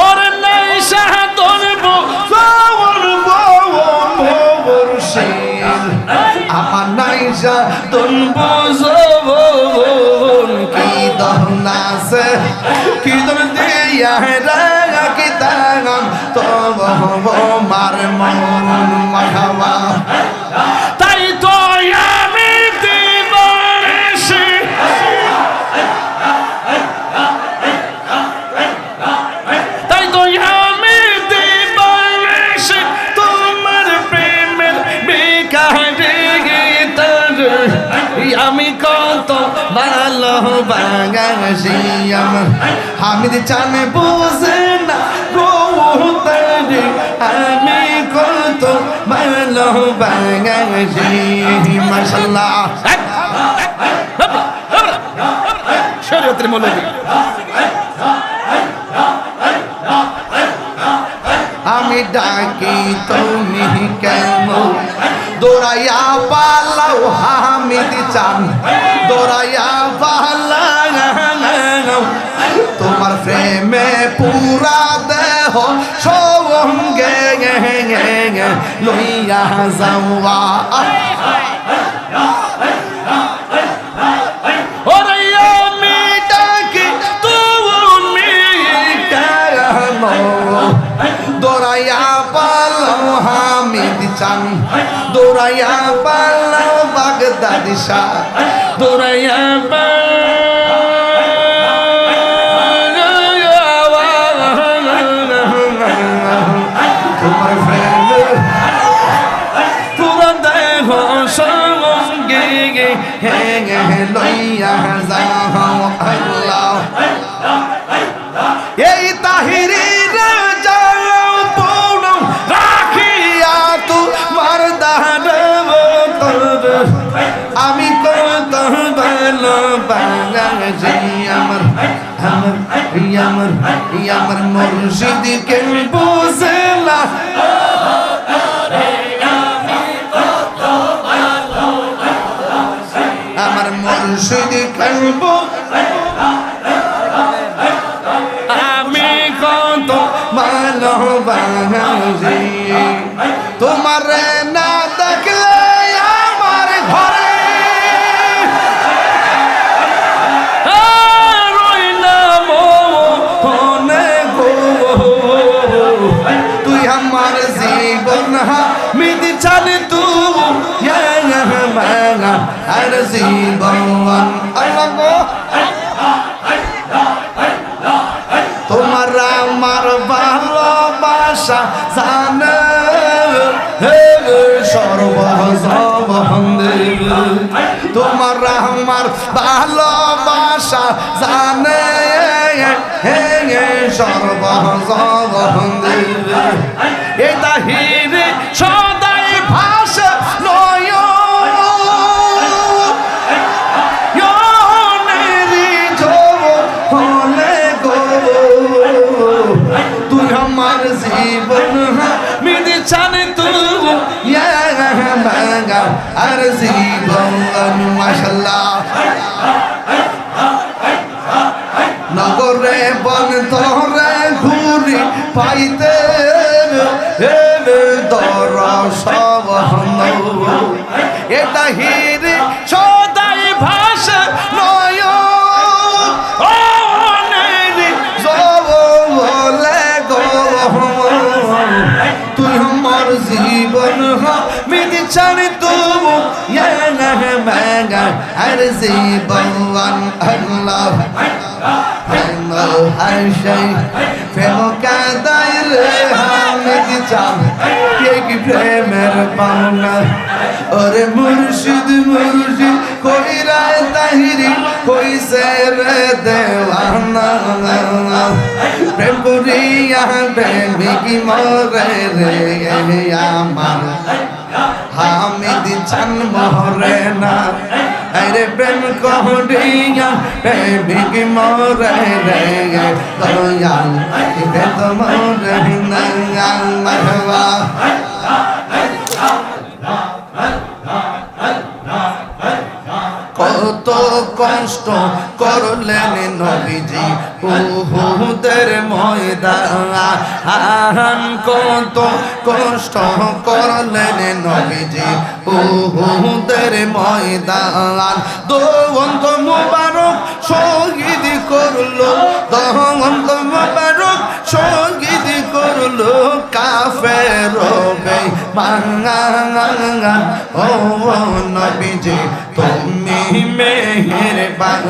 ওরে নাই সাহাতন আমার নাই সাধন বুঝবন কি দহন আছে কি দন দিয়া রাগা কি দাগাম তব মার মন মাখাবা তাই তো আমি দিবানিশি তাই তো আমি দিবানিশি তোমার প্রেমের বিকারে গীতার আমি কত ভালোবাসি আমার হামিদ চান বুঝে না গো তারে আমি কত ভালোবাসি মাশাআল্লাহ শরীয়তের মৌলবী আমি ডাকি তুমি কেমন দৌড়াইয়া পালাও হামিদ চান দৌড়াইয়া পালাও তোমার প্রেমে পুরা দেহ সঙ্গে লইয়া যাওয়া ওরে আমি ডাকি তুমি কেমন দৌড়াইয়া পালাও হামিদ চান দৌড়াইয়া পালাও বাগদাদি শাহ দৌড়াইয়া তোমার প্রেম পুরা দেহ সঙ্গে লইয়া যাও আল্লাহ এই তাহিরি যাও পৌনো রাখিয়া তোমার দান আমি কত ভালোবাসি আমার আমার আমার আমার মুর্শিদ কে বুঝে না আমার মুর্শিদ কেব আমি কত ভালোবাসি তোমার না দেখলে আমার ঘরে রইলাম মনে গো তুই আমার জীবন হামিদ চান তুই আর জীবন আল্লাহ গো তোমার আমার ভালোবাসা জানে সর্বজবন্দে তোমার আমার ভালোবাসা জানে সর্বজবন্দে এই তাহিরে সদাই ভাষা নয় জীবন মিদ চান তুই আর জীবন মাশাআল্লাহ নগরে বন তোরে ঘুরি পাইতে দর সব এটা হিরে সদাই ভাষা নয় তুই আমার জীবন মিদ চান তুই আর জীবন আল্লাহ প্রেম কাদাই রে হামিদ চান কি প্রেমের পাওনা ওরে মুর্শিদ মুর্শিদ কই রায় তাহিরি কইছে রে দেওয়ানা প্রেম করিয়া প্রেমিক মরে রে আমার হামিদ চান মরে না আরে প্রেম করিয়া প্রেমিক মরে রে দয়াল প্রেম মরে না মারবা কত কষ্ট করলেন নবীজি উহুদের ময়দান কত কষ্ট করলেন নবীজি উহুদের ময়দান দোন্ত মুবারক শহীদ করলো দোন্ত মুবারক শহীদ করলো কাফের বেঈমান ও নবীজি তুমি মেহেরবান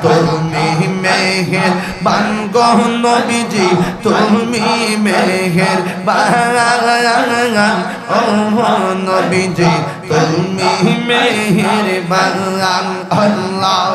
তুমি মেহেরবান গো নবীজি তুমি মেহেরবান ও নবীজি তুমি মেহেরবান আল্লাহ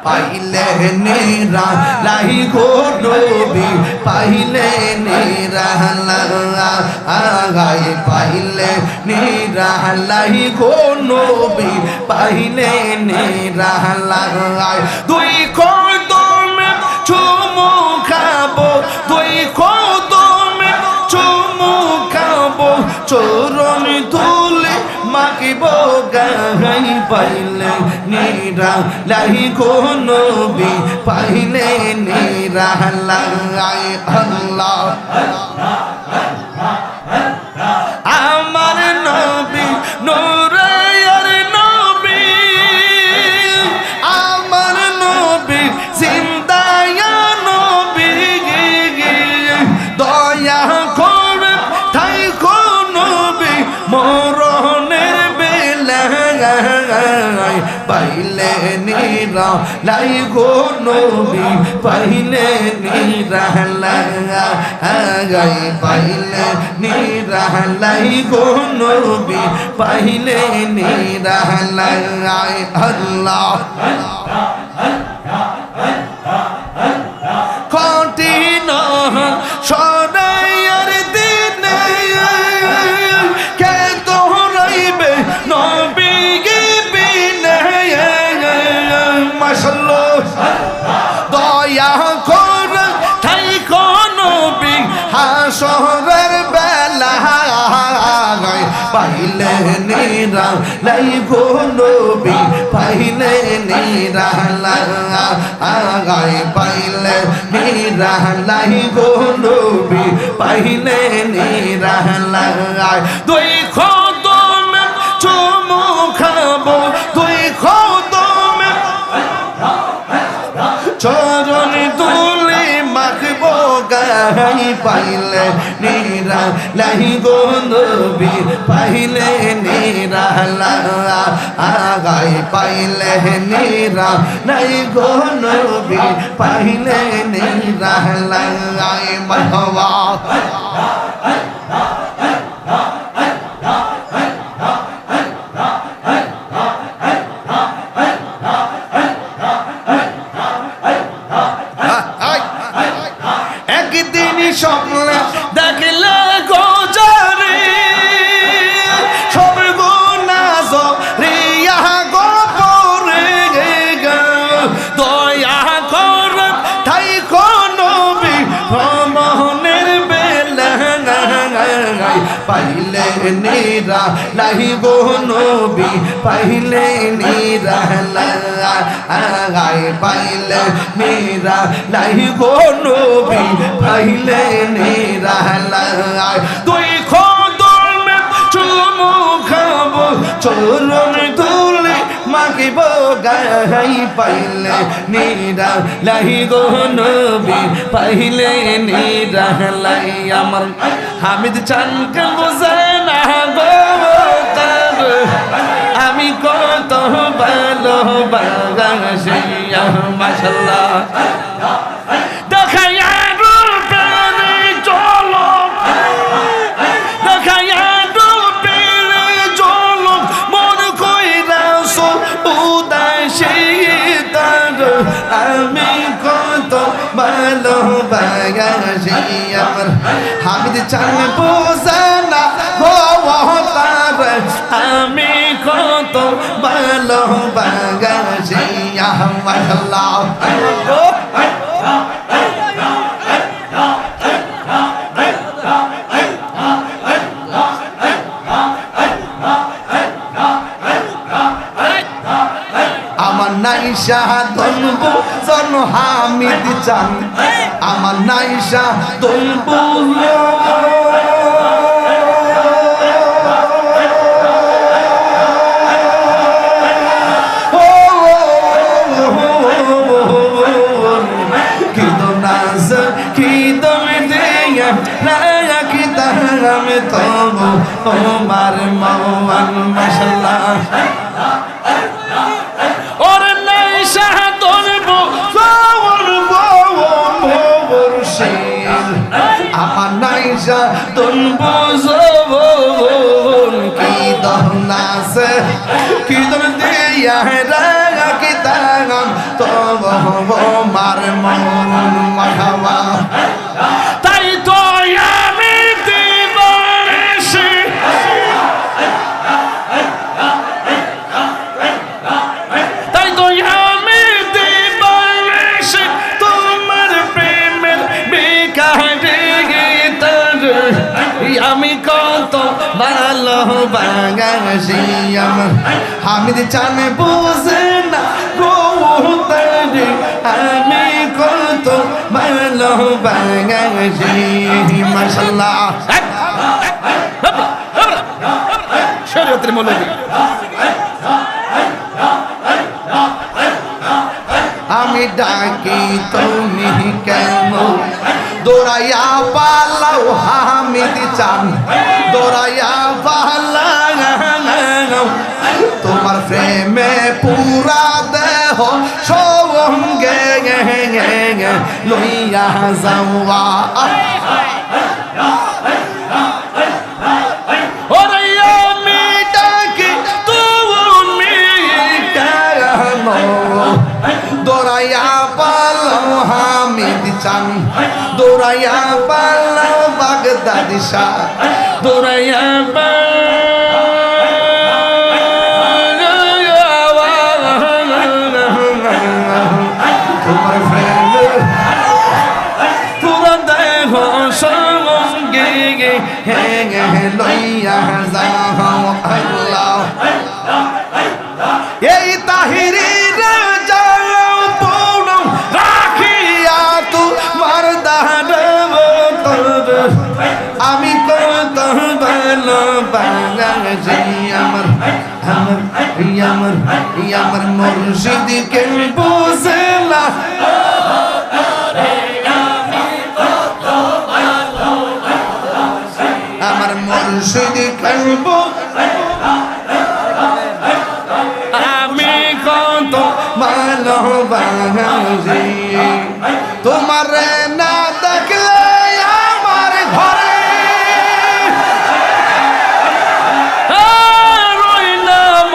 পাইলে নিরা লাই গো নবী পাইলে নিরা লাই পাইলে নিরা লাই গো নবী পাইলে নিরা লাই দুই কদমে চুমু খাবো দুই কদমে চুমু খাবো চরণ তুলে মাকিব গাই পাইলে নিরা লাই গো নবী পাইলে নিরা লাই আল্লাহ আমার নবী নূরের নবী আমার নবী জিন্দায়া নবী দয়া করে তাই গো নবী মরণের বেলায় পাইলে নিরা লাই গো নবী পাইলে নিরা লাই পাইলে নিরা লাই গো নবী পাইলে নিরা লাই আল্লাহ কঠিন সদাইয়ার দিনে কে তোরাইবে নবী বিনে মাশাআল্লাহ দয়া করে তাই কোন নবী হাসরের বেলায় পাইলে নিরা লাই গো নবী পাইলে নিরা লাই পাইলে নিরা লাই গো নবী পাইলে নিরা লাই দুই কদমে চুমু খাবো দুই কদমে চরণ তুলে মাখবো গাই পাইলে নিরা লাই গো নবী পাইলে নিরা লাই পাইলে নিরা লাই গো নবী পাইলে নিরা লাই মারহাবা একদিন স্বপ্নে দেখলে গোজারি সব গুনাহ রিয়া গো পরে দয়া করে তাই কোন নবী মনের বেলায় পাইলে নিরা লাই গো নবী পাইলে নিরা লাই পাইলে নিরা লাই গো নবী পাইলে নিরা লাই দুই কদমে চুমু খাবো চরণ তুলে মাকিব গাই পাইলে নিরা লাই গো নবী পাইলে নিরা লাই আমার হামিদ চানকে বোঝে না গো আমি কত ভালোবাসি মাশাআল্লাহ দেখাইয়া রূপের ঝলক দেখাইয়া রূপের ঝলক মন কইরাছো উদাসী তার আমি কত ভালোবাসি আমার হামিদ চান বোঝে না গো তার আমি কত ভালোবাসি মাশাআল্লাহ আমার নাইশা দনবু জন হামিদ চান আমার নাইশা দনবু আমি তবু তোমার মওয়ান মাশাআল্লাহ ওরে নাইশা দনবু মুর্শিদ আমার নাইশা দনবু জবন কি দহনাসে কি দন দিয়া রাগা কি তাগাম তবু তোমার মওয়ান মারহাবা তাই তো আমি দিবানিশি তাই তো আমি দিবানিশি তোমার প্রেমের বিকারে গীতার আমি কত ভালোবাসি আমার হামিদ চান বুঝে না গোতারে আমি কত ভালোবাসি মাশাআল্লাহ শরীয়তের মৌলবী আমি ডাকি তুমি কেন দৌড়াইয়া পালাও হামিদ চান দৌড়াইয়া পালাও তোমার প্রেমে পুরা দেহ সঙ্গে লইয়া যাওয়া ওরে আমি ডাকি তুমি কেন দৌড়াইয়া পালাও হামিদ চান দৌড়াইয়া পালাও বাগদাদি শাহ দৌড়াইয়া তোমার ফ্রেন্ড পুরা দেহ সঙ্গে লইয়া যাও আল্লাহ এই তাহিরি যাও পৌনম রাখিয়া তোমার দাঁড় আমি কত ভালোবাসি আমার আমার আমার আমার মুর্শিদ কে বুঝে না আমার মুর্শিদ খেলবো আমি কত ভালোবাসি তোমার না দেখলে আমার ঘরে রইলাম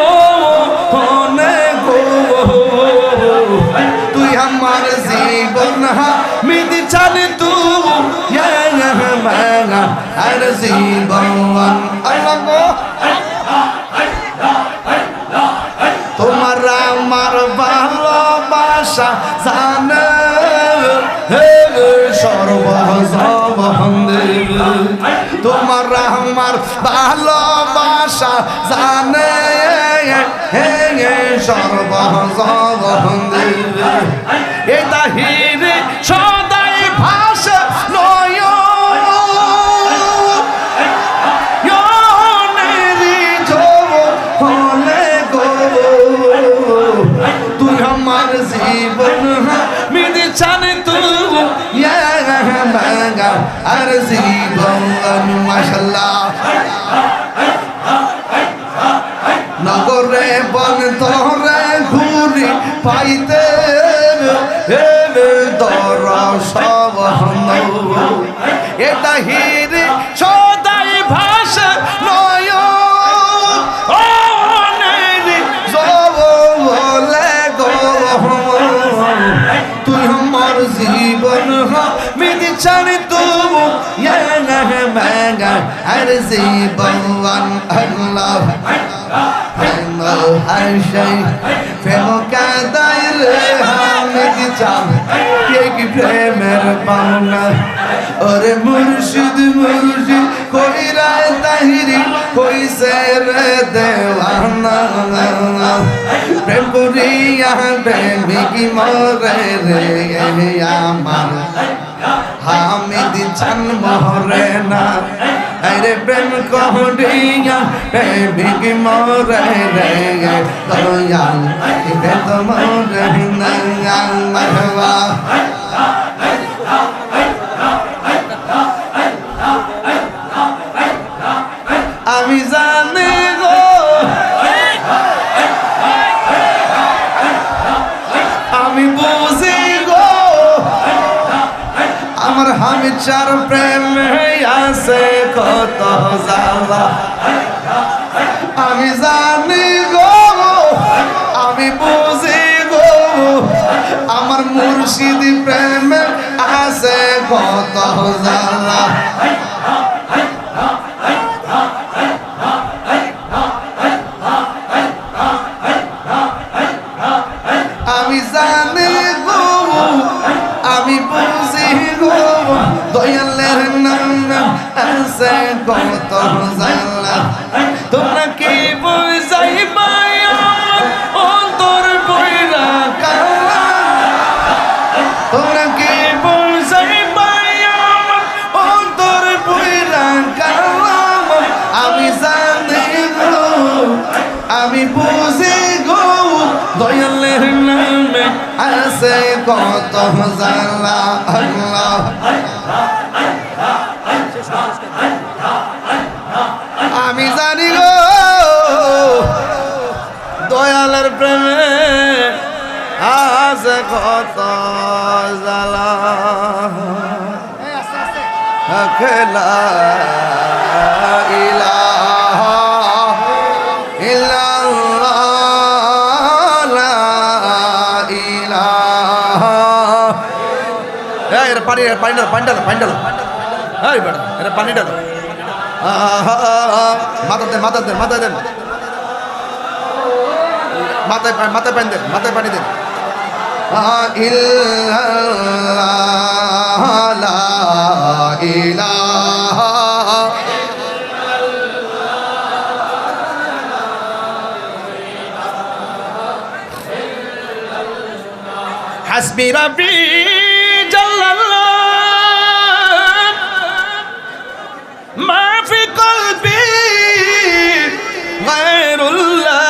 মনে গো তুই আমার জীবন মিদ চাল তু আর জীবন আল্লাহ গো তোমার আমার ভালোবাসা জানে সর্বজবন্দে তোমার আমার ভালোবাসা জানে সর্বজবন্দে এই তাহিরে সদাই ভাষা নয় জীবন মিদ চান তু আর জীবন মাশাআল্লাহ নগরে বন তোরে ঘুরি পাইতে দর সব এটা হিরে সদাই ভাষা নয় তুই আমার জীবন মিদ চান তু আর জীবন আল্লাহ প্রেম হাসে প্রেম কাদাই রে হামিদ চান কে কি প্রেমের পাওনা ওরে মুর্শিদ মুর্শিদ কই রায় তাহিরি কইছে রে দেওয়ানা প্রেম করিয়া প্রেমিকি মরে রে আমার হামিদ চান মরে না আরে প্রেম করিয়া প্রেমিক মরে রে দয়াল রে তো মরে না মারবা আমি জানি গো আমি বুঝি গো আমার হামিদ চার প্রেমে আছে কত জ্বালা আমি জানি গো আমি বুঝি গো আমার মুর্শিদ প্রেমে আছে কত জ্বালা আমি জানি গো আমি বুঝি গো দয়ালের নাম আছে কত জ্বালা তোমরা কি বুঝাইবা অন্তর বইরা কালা তোমরা কি বুঝাইবা অন্তর বইরা কালা আমি জানি গো আমি বুঝি গো দয়ালের নামে আছে কত জ্বালা আল্লাহ আমি জানি গো দয়ালের প্রেমে আছে কত জ্বালা খেলা ইলাহা ইল্লাল্লাহ লা ইলাহা এর পানি ডালো এই বেটা এর পানি ডালো মাথা দেন মাথায় পানি দেন মাথায় পানি দেন ইল্লাল্লাহ লা ইলাহা হাসবি রাব্বি জাল্লাল্লাহ মা ফি কলবি গায়রুল্লাহ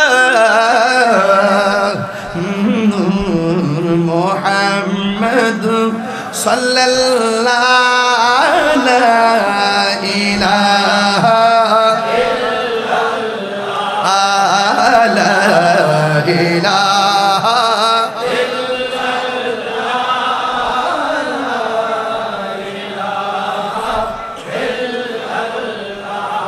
নূর মুহাম্মদ সাল্লাল্লাহু লা ইলাহা